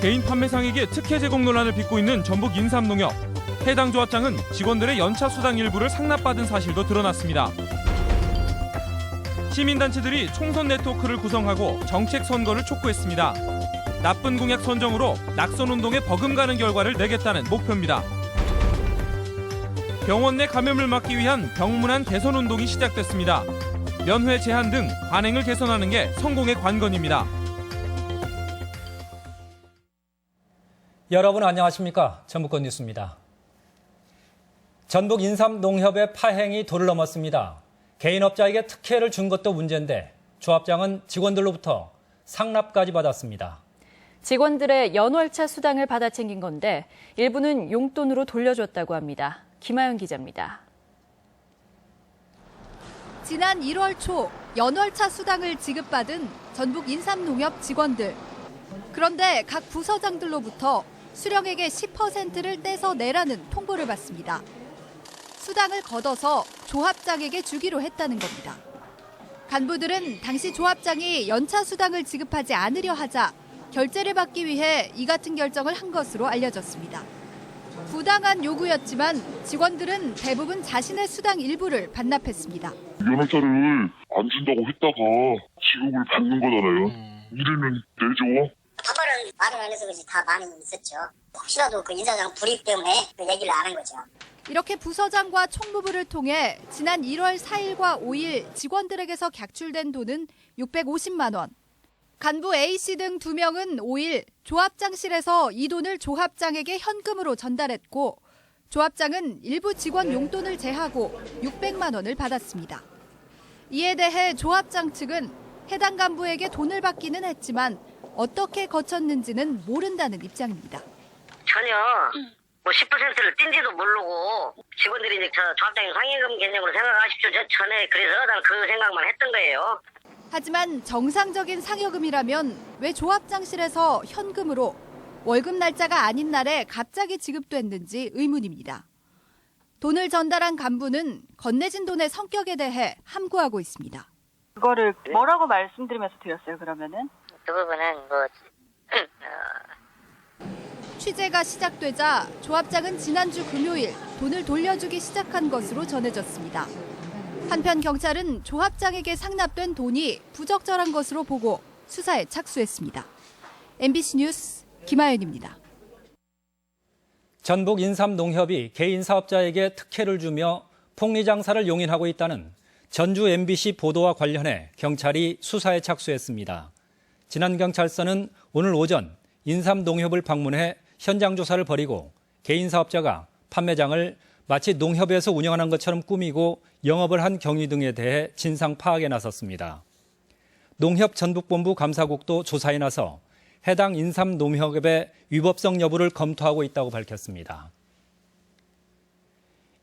개인 판매상에게 특혜 제공 논란을 빚고 있는 전북 인삼농협. 해당 조합장은 직원들의 연차 수당 일부를 상납받은 사실도 드러났습니다. 시민단체들이 총선 네트워크를 구성하고 정책 선거를 촉구했습니다. 나쁜 공약 선정으로 낙선운동에 버금가는 결과를 내겠다는 목표입니다. 병원 내 감염을 막기 위한 병문안 개선운동이 시작됐습니다. 면회 제한 등 관행을 개선하는 게 성공의 관건입니다. 여러분 안녕하십니까? 전북권 뉴스입니다. 전북 인삼농협의 파행이 도를 넘었습니다. 개인업자에게 특혜를 준 것도 문제인데 조합장은 직원들로부터 상납까지 받았습니다. 직원들의 연월차 수당을 받아 챙긴 건데 일부는 용돈으로 돌려줬다고 합니다. 김하연 기자입니다. 지난 1월 초 연월차 수당을 지급받은 전북 인삼농협 직원들. 그런데 각 부서장들로부터 수령액의 10%를 떼서 내라는 통보를 받습니다. 수당을 걷어서 조합장에게 주기로 했다는 겁니다. 간부들은 당시 조합장이 연차 수당을 지급하지 않으려 하자 결제를 받기 위해 이 같은 결정을 한 것으로 알려졌습니다. 부당한 요구였지만 직원들은 대부분 자신의 수당 일부를 반납했습니다. 연월차를 안 준다고 했다가 지급을 받는 거잖아요. 이러면 되죠. 파벌은 말을 안 해서 그렇지 다 많이 있었죠. 혹시라도 그 인사장 불이익 때문에 그 얘기를 안 한 거죠. 이렇게 부서장과 총무부를 통해 지난 1월 4일과 5일 직원들에게서 객출된 돈은 650만 원. 간부 A씨 등 2명은 5일 조합장실에서 이 돈을 조합장에게 현금으로 전달했고 조합장은 일부 직원 용돈을 제하고 600만 원을 받았습니다. 이에 대해 조합장 측은 해당 간부에게 돈을 받기는 했지만 어떻게 거쳤는지는 모른다는 입장입니다. 전혀 10%를 뗀지도 모르고 직원들이 이제 조합장님 상여금 개념으로 생각하십시오. 전에 그래서 난 그 생각만 했던 거예요. 하지만 정상적인 상여금이라면 왜 조합장실에서 현금으로 월급 날짜가 아닌 날에 갑자기 지급됐는지 의문입니다. 돈을 전달한 간부는 건네진 돈의 성격에 대해 함구하고 있습니다. 그거를 뭐라고 말씀드리면서 드렸어요, 그러면은? 그 부분은 취재가 시작되자 조합장은 지난주 금요일 돈을 돌려주기 시작한 것으로 전해졌습니다. 한편 경찰은 조합장에게 상납된 돈이 부적절한 것으로 보고 수사에 착수했습니다. MBC 뉴스 김하연입니다. 전북 인삼농협이 개인 사업자에게 특혜를 주며 폭리장사를 용인하고 있다는 전주 MBC 보도와 관련해 경찰이 수사에 착수했습니다. 진안경찰서는 오늘 오전 인삼농협을 방문해 현장 조사를 벌이고 개인 사업자가 판매장을 마치 농협에서 운영하는 것처럼 꾸미고 영업을 한 경위 등에 대해 진상 파악에 나섰습니다. 농협 전북본부 감사국도 조사에 나서 해당 인삼농협의 위법성 여부를 검토하고 있다고 밝혔습니다.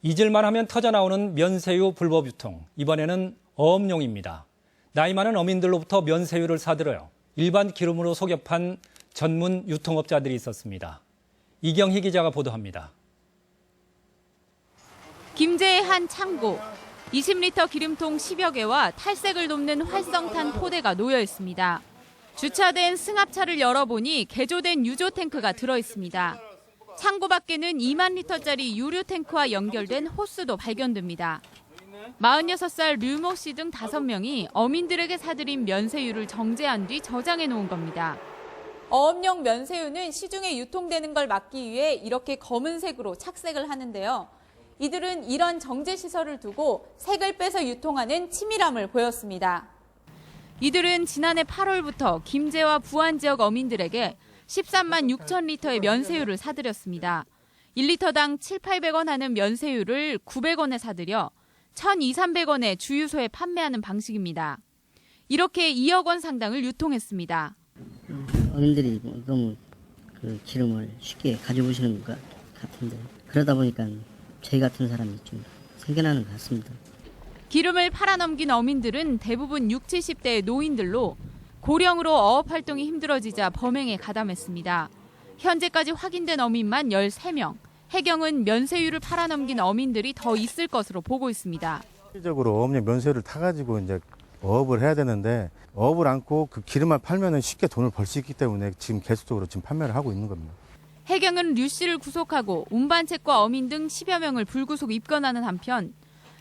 잊을만 하면 터져나오는 면새우 불법 유통, 이번에는 어업용입니다. 나이 많은 어민들로부터 면새우를 사들여요 일반 기름으로 속여 판 전문 유통업자들이 있었습니다. 이경희 기자가 보도합니다. 김제의 한 창고, 20리터 기름통 10여 개와 탈색을 돕는 활성탄 포대가 놓여 있습니다. 주차된 승합차를 열어보니 개조된 유조 탱크가 들어있습니다. 창고 밖에는 2만 리터짜리 유류 탱크와 연결된 호스도 발견됩니다. 46살 류모 씨 등 5명이 어민들에게 사들인 면새우를 정제한 뒤 저장해 놓은 겁니다. 어업용 면새우는 시중에 유통되는 걸 막기 위해 이렇게 검은색으로 착색을 하는데요. 이들은 이런 정제 시설을 두고 색을 빼서 유통하는 치밀함을 보였습니다. 이들은 지난해 8월부터 김제와 부안 지역 어민들에게 13만 6천 리터의 면새우를 사들였습니다. 1리터당 7,800원 하는 면새우를 900원에 사들여 1,200~1,300원에 주유소에 판매하는 방식입니다. 이렇게 2억 원 상당을 유통했습니다. 어민들이 너무 그 기름을 쉽게 가져오시는 것 같은데 그러다 보니까 저희 같은 사람이 좀 생겨나는 것 같습니다. 기름을 팔아넘긴 어민들은 대부분 60, 70대의 노인들로 고령으로 어업 활동이 힘들어지자 범행에 가담했습니다. 현재까지 확인된 어민만 13명, 해경은 면새우를 팔아넘긴 어민들이 더 있을 것으로 보고 있습니다. 실질적으로 어업용 면새우를 타가지고 이제 어업을 해야 되는데 어업을 않고 그 기름만 팔면은 쉽게 돈을 벌 수 있기 때문에 지금 계속적으로 지금 판매를 하고 있는 겁니다. 해경은 류 씨를 구속하고 운반책과 어민 등 10여 명을 불구속 입건하는 한편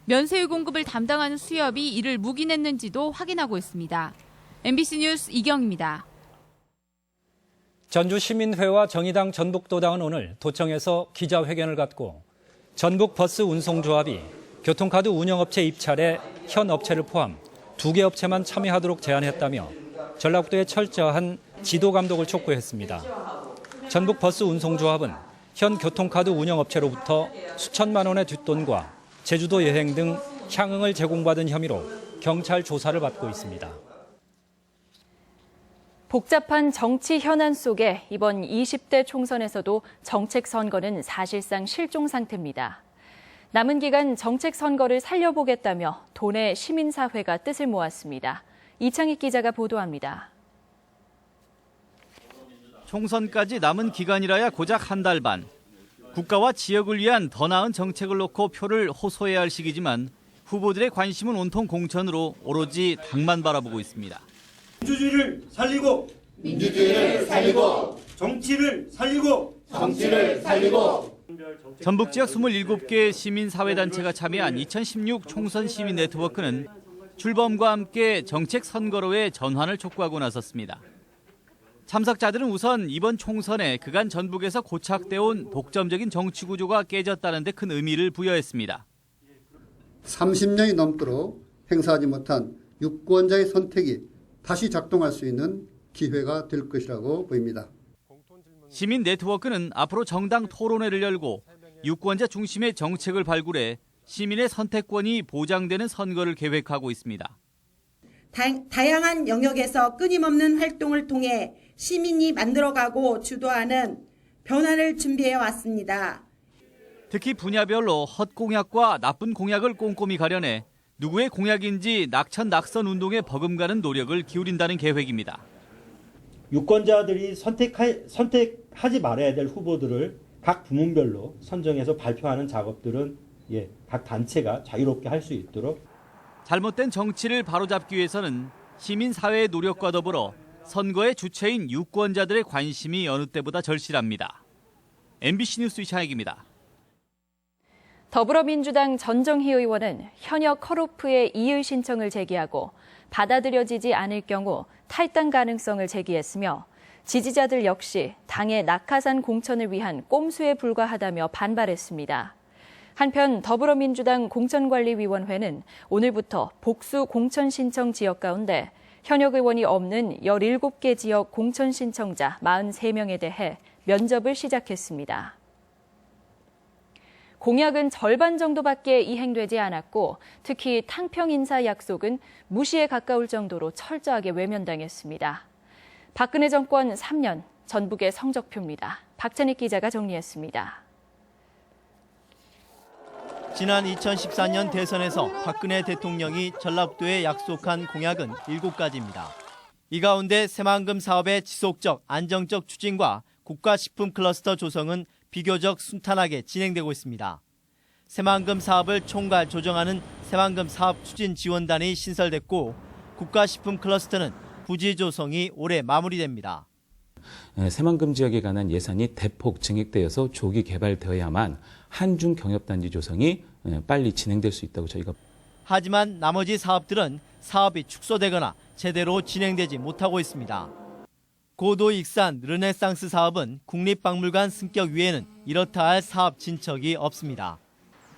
면세유 공급을 담당하는 수협이 이를 묵인했는지도 확인하고 있습니다. MBC 뉴스 이경입니다. 전주시민회와 정의당 전북도당은 오늘 도청에서 기자회견을 갖고 전북버스운송조합이 교통카드 운영업체 입찰에 현 업체를 포함 2개 업체만 참여하도록 제안했다며 전라북도의 철저한 지도 감독을 촉구했습니다. 전북버스운송조합은 현 교통카드 운영업체로부터 수천만 원의 뒷돈과 제주도 여행 등 향응을 제공받은 혐의로 경찰 조사를 받고 있습니다. 복잡한 정치 현안 속에 이번 20대 총선에서도 정책 선거는 사실상 실종 상태입니다. 남은 기간 정책 선거를 살려보겠다며 도내 시민사회가 뜻을 모았습니다. 이창익 기자가 보도합니다. 총선까지 남은 기간이라야 고작 한 달 반. 국가와 지역을 위한 더 나은 정책을 놓고 표를 호소해야 할 시기지만 후보들의 관심은 온통 공천으로 오로지 당만 바라보고 있습니다. 민주주의를 살리고 정치를 살리고 전북 지역 27개 시민사회단체가 참여한 2016 총선 시민 네트워크는 출범과 함께 정책 선거로의 전환을 촉구하고 나섰습니다. 참석자들은 우선 이번 총선에 그간 전북에서 고착돼 온 독점적인 정치 구조가 깨졌다는 데 큰 의미를 부여했습니다. 30년이 넘도록 행사하지 못한 유권자의 선택이 다시 작동할 수 있는 기회가 될 것이라고 보입니다. 시민 네트워크는 앞으로 정당 토론회를 열고 유권자 중심의 정책을 발굴해 시민의 선택권이 보장되는 선거를 계획하고 있습니다. 다양한 영역에서 끊임없는 활동을 통해 시민이 만들어가고 주도하는 변화를 준비해 왔습니다. 특히 분야별로 헛공약과 나쁜 공약을 꼼꼼히 가려내 누구의 공약인지 낙천 운동에 버금가는 노력을 기울인다는 계획입니다. 유권자들이 선택하지 말아야 될 후보들을 각 부문별로 선정해서 발표하는 작업들은 각 단체가 자유롭게 할 수 있도록 잘못된 정치를 바로잡기 위해서는 시민사회의 노력과 더불어 선거의 주체인 유권자들의 관심이 어느 때보다 절실합니다. MBC 뉴스 이창익입니다. 더불어민주당 전정희 의원은 현역 컷오프의 이의 신청을 제기하고 받아들여지지 않을 경우 탈당 가능성을 제기했으며 지지자들 역시 당의 낙하산 공천을 위한 꼼수에 불과하다며 반발했습니다. 한편 더불어민주당 공천관리위원회는 오늘부터 복수 공천 신청 지역 가운데 현역 의원이 없는 17개 지역 공천 신청자 43명에 대해 면접을 시작했습니다. 공약은 절반 정도밖에 이행되지 않았고 특히 탕평 인사 약속은 무시에 가까울 정도로 철저하게 외면당했습니다. 박근혜 정권 3년 전북의 성적표입니다. 박찬익 기자가 정리했습니다. 지난 2014년 대선에서 박근혜 대통령이 전라북도에 약속한 공약은 7가지입니다. 이 가운데 새만금 사업의 지속적, 안정적 추진과 국가식품 클러스터 조성은 비교적 순탄하게 진행되고 있습니다. 새만금 사업을 총괄 조정하는 새만금 사업 추진 지원단이 신설됐고 국가식품 클러스터는 부지 조성이 올해 마무리됩니다. 새만금 지역에 관한 예산이 대폭 증액되어서 조기 개발되어야만 한중 경협단지 조성이 빨리 진행될 수 있다고 저희가. 하지만 나머지 사업들은 사업이 축소되거나 제대로 진행되지 못하고 있습니다. 고도 익산 르네상스 사업은 국립박물관 승격 위에는 이렇다 할 사업 진척이 없습니다.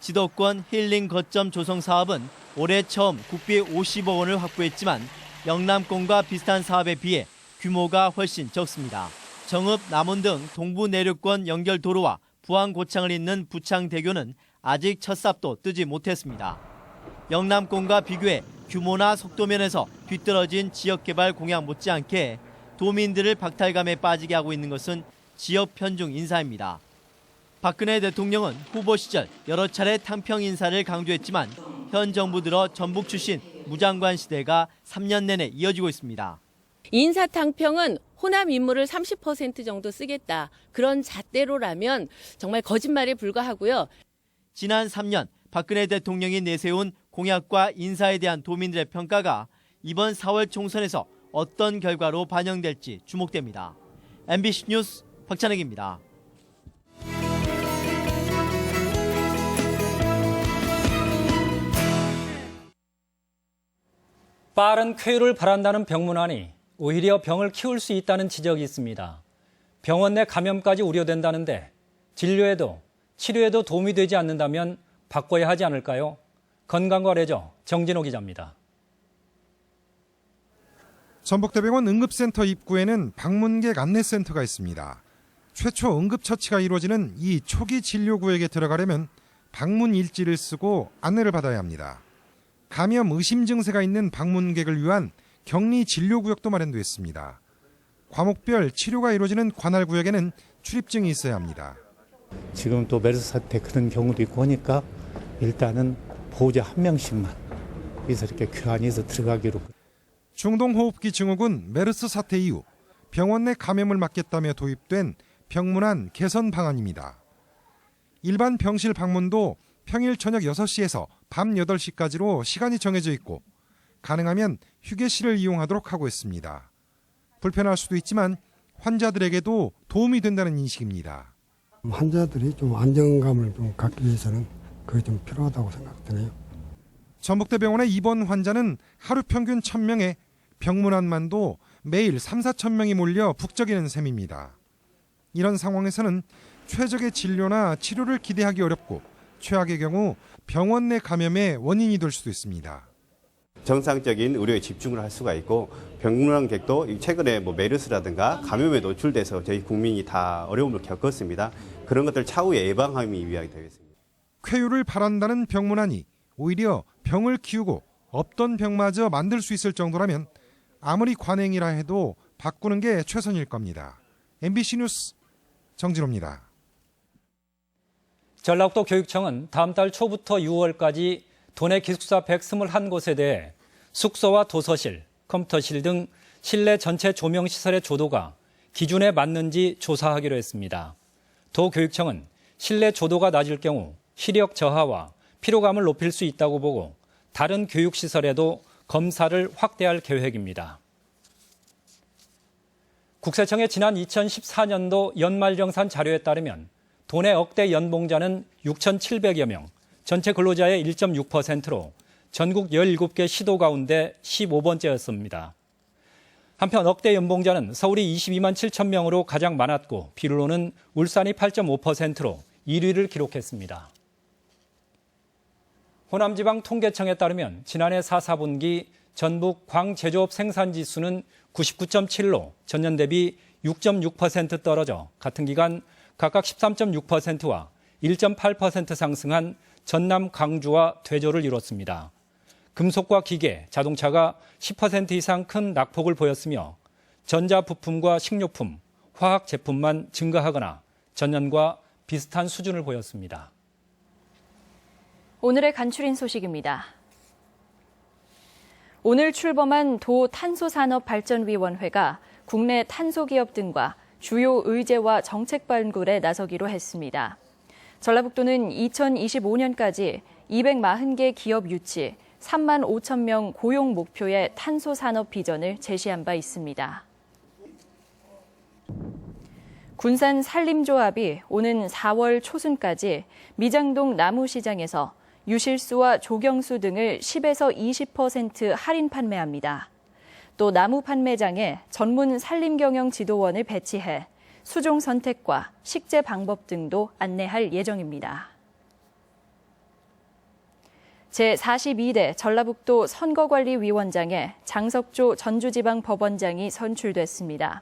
지도권 힐링 거점 조성 사업은 올해 처음 국비 50억 원을 확보했지만 영남권과 비슷한 사업에 비해 규모가 훨씬 적습니다. 정읍, 남원 등 동부 내륙권 연결 도로와 부안 고창을 잇는 부창대교는 아직 첫 삽도 뜨지 못했습니다. 영남권과 비교해 규모나 속도면에서 뒤떨어진 지역개발 공약 못지않게 도민들을 박탈감에 빠지게 하고 있는 것은 지역 편중 인사입니다. 박근혜 대통령은 후보 시절 여러 차례 탕평 인사를 강조했지만 현 정부 들어 전북 출신 무장관 시대가 3년 내내 이어지고 있습니다. 인사 탕평은 호남 인물을 30% 정도 쓰겠다. 그런 잣대로라면 정말 거짓말에 불과하고요. 지난 3년 박근혜 대통령이 내세운 공약과 인사에 대한 도민들의 평가가 이번 4월 총선에서 어떤 결과로 반영될지 주목됩니다. MBC 뉴스 박찬혁입니다. 빠른 쾌유를 바란다는 병문안이 오히려 병을 키울 수 있다는 지적이 있습니다. 병원 내 감염까지 우려된다는데 진료에도 치료에도 도움이 되지 않는다면 바꿔야 하지 않을까요? 건강과 레저 정진호 기자입니다. 전북대병원 응급센터 입구에는 방문객 안내센터가 있습니다. 최초 응급처치가 이루어지는 이 초기 진료구역에 들어가려면 방문 일지를 쓰고 안내를 받아야 합니다. 감염 의심 증세가 있는 방문객을 위한 격리 진료구역도 마련되어 있습니다. 과목별 치료가 이루어지는 관할구역에는 출입증이 있어야 합니다. 지금 또 메르스 사태 그런 경우도 있고 하니까 일단은 보호자 한 명씩만 여기서 이렇게 교환해서 들어가기로. 중동호흡기 증후군 메르스 사태 이후 병원 내 감염을 막겠다며 도입된 병문안 개선 방안입니다. 일반 병실 방문도 평일 저녁 6시에서 밤 8시까지로 시간이 정해져 있고 가능하면 휴게실을 이용하도록 하고 있습니다. 불편할 수도 있지만 환자들에게도 도움이 된다는 인식입니다. 환자들이 좀 안정감을 좀 갖기 위해서는 그게 좀 필요하다고 생각되네요. 전북대병원의 입원 환자는 하루 평균 1,000명에 병문안만도 매일 3, 4천 명이 몰려 북적이는 셈입니다. 이런 상황에서는 최적의 진료나 치료를 기대하기 어렵고 최악의 경우 병원 내 감염의 원인이 될 수도 있습니다. 정상적인 의료에 집중을 할 수가 있고 병문안객도 최근에 메르스라든가 감염에 노출돼서 저희 국민이 다 어려움을 겪었습니다. 그런 것들 차후에 예방하기 위하게 되겠습니다. 쾌유를 바란다는 병문안이 오히려 병을 키우고 없던 병마저 만들 수 있을 정도라면 아무리 관행이라 해도 바꾸는 게 최선일 겁니다. MBC 뉴스 정진호입니다. 전라북도 교육청은 다음 달 초부터 6월까지 도내 기숙사 121곳에 대해 숙소와 도서실, 컴퓨터실 등 실내 전체 조명시설의 조도가 기준에 맞는지 조사하기로 했습니다. 도교육청은 실내 조도가 낮을 경우 시력 저하와 피로감을 높일 수 있다고 보고 다른 교육시설에도 검사를 확대할 계획입니다. 국세청의 지난 2014년도 연말정산 자료에 따르면 도내 억대 연봉자는 6,700여 명, 전체 근로자의 1.6%로 전국 17개 시도 가운데 15번째였습니다. 한편 억대 연봉자는 서울이 22만 7천 명으로 가장 많았고 비율로는 울산이 8.5%로 1위를 기록했습니다. 호남지방 통계청에 따르면 지난해 4분기 전북 광제조업 생산지수는 99.7로 전년 대비 6.6% 떨어져 같은 기간 각각 13.6%와 1.8% 상승한 전남 광주와 대조를 이뤘습니다. 금속과 기계, 자동차가 10% 이상 큰 낙폭을 보였으며 전자부품과 식료품, 화학 제품만 증가하거나 전년과 비슷한 수준을 보였습니다. 오늘의 간추린 소식입니다. 오늘 출범한 도 탄소산업발전위원회가 국내 탄소기업 등과 주요 의제와 정책 발굴에 나서기로 했습니다. 전라북도는 2025년까지 240개 기업 유치, 3만 5천 명 고용 목표의 탄소산업 비전을 제시한 바 있습니다. 군산 산림조합이 오는 4월 초순까지 미장동 나무시장에서 유실수와 조경수 등을 10에서 20% 할인 판매합니다. 또 나무 판매장에 전문 산림경영 지도원을 배치해 수종 선택과 식재 방법 등도 안내할 예정입니다. 제42대 전라북도 선거관리위원장에 장석조 전주지방법원장이 선출됐습니다.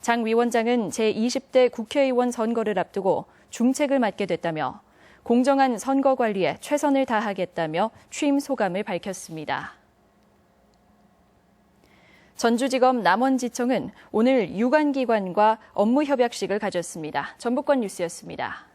장 위원장은 제20대 국회의원 선거를 앞두고 중책을 맡게 됐다며 공정한 선거 관리에 최선을 다하겠다며 취임 소감을 밝혔습니다. 전주지검 남원지청은 오늘 유관기관과 업무 협약식을 가졌습니다. 전북권 뉴스였습니다.